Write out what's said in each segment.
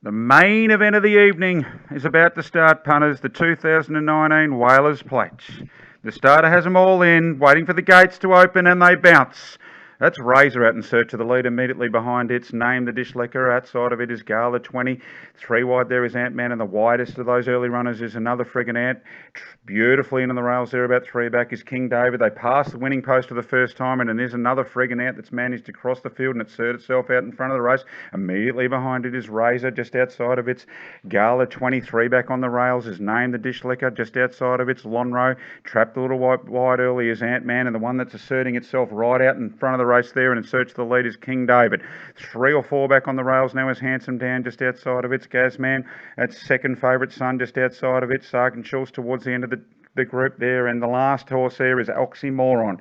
The main event of the evening is about to start, punters. The 2019 Whalers Plates. The starter has them all in, waiting for the gates to open, and they bounce. That's Razor out in search of the lead. Immediately behind it's Name the Dish Liquor. Outside of it is Gala 20. Three wide there is Antman, and the widest of those early runners is another friggin' Ant. Beautifully in on the rails there, about three back is King David. They pass the winning post for the first time, and there's another friggin' Ant that's managed to cross the field and assert itself out in front of the race. Immediately behind it is Razor. Just outside of it's Gala 23 back on the rails is Name the Dish Liquor. Just outside of it's Lonro. Trapped a little wide early is Antman, and the one that's asserting itself right out in front of the race there and in search of the lead is King David. Three or four back on the rails now is Handsome Dan. Just outside of it's Gazman. That's second favourite Son. Just outside of it Sergeant Schultz towards the end of the group there, and the last horse there is Oxymoron.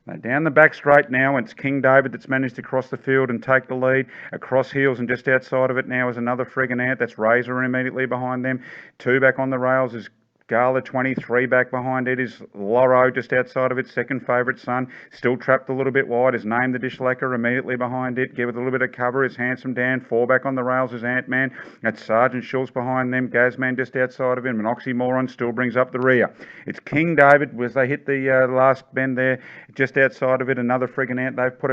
Now down the back straight now, it's King David that's managed to cross the field and take the lead. Across heels and just outside of it now is another friggin' Ant. That's Razor, and immediately behind them. Two back on the rails is Gala 23 back behind it is Loro, just outside of its second favourite Son. Still trapped a little bit wide is Name the Dish Liquor. Immediately behind it, give it a little bit of cover, is Handsome Dan. Four back on the rails is Antman. That's Sergeant Schultz behind them. Gazman just outside of him. And Oxymoron still brings up the rear. It's King David as they hit the last bend there. Just outside of it, another friggin' Ant. They've put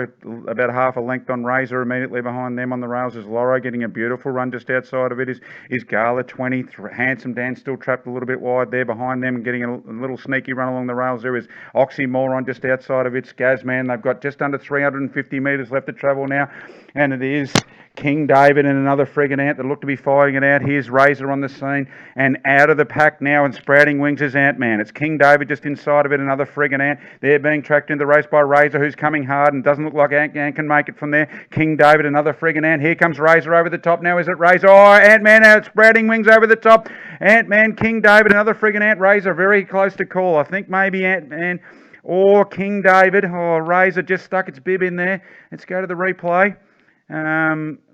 about half a length on Razor. Immediately behind them on the rails is Loro, getting a beautiful run. Just outside of it is Gala 20. Handsome Dan still trapped a little bit wide there behind them and getting a little sneaky run along the rails. There is Oxymoron just outside of it's Gazman. They've got just under 350 metres left to travel now, and it is King David and another friggin' Ant that look to be fighting it out. Here's Razor on the scene, and out of the pack now and sprouting wings is Antman. It's King David just inside of it, another friggin' Ant. They're being tracked in the race by Razor, who's coming hard and doesn't look like Antman can make it from there. King David, another friggin' Ant. Here comes Razor over the top now. Is it Razor? Oh, Antman out, sprouting wings over the top. Antman, King David, another friggin' Ant. Razor very close to call. I think maybe Antman or King David. Oh, Razor just stuck its bib in there. Let's go to the replay.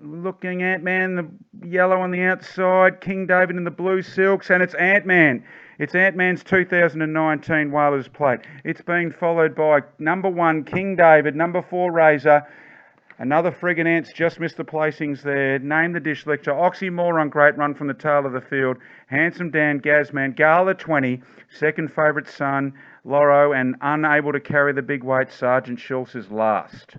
Looking Antman, the yellow on the outside, King David in the blue silks, and it's Antman. It's Antman's 2019 Whalers Plate. It's been followed by number 1, King David, number 4, Razor. Another friggin' Ant's just missed the placings there. Name the Dish Lecture. Oxymoron, great run from the tail of the field. Handsome Dan, Gazman, Gala 20, second favourite Son, Loro, and unable to carry the big weight, Sergeant Schultz is last.